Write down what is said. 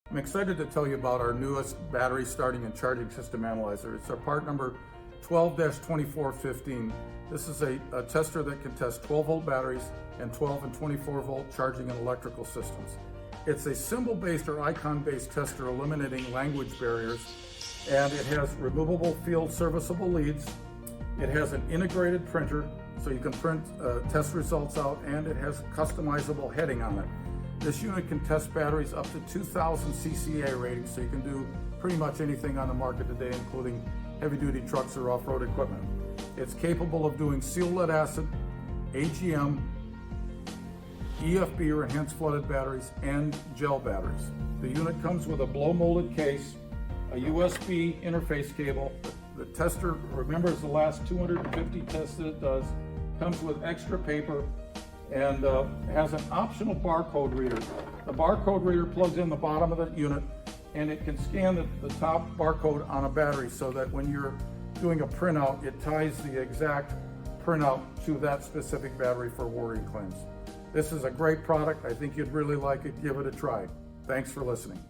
I'm excited to tell you about our newest battery starting and charging system analyzer. It's our part number 12-2415. This is a tester that can test 12-volt batteries and 12 and 24-volt charging and electrical systems. It's a symbol-based or icon-based tester eliminating language barriers, and it has removable field serviceable leads. It has an integrated printer, so you can print test results out, and it has customizable heading on it. This unit can test batteries up to 2,000 CCA ratings, so you can do pretty much anything on the market today, including heavy-duty trucks or off-road equipment. It's capable of doing seal lead acid, AGM, EFB or enhanced flooded batteries, and gel batteries. The unit comes with a blow-molded case, a USB interface cable. The tester remembers the last 250 tests that it does, comes with extra paper, and has an optional barcode reader. The barcode reader plugs in the bottom of the unit, and it can scan the top barcode on a battery so that when you're doing a printout, it ties the exact printout to that specific battery for warranty claims. This is a great product. I think you'd really like it. Give it a try. Thanks for listening.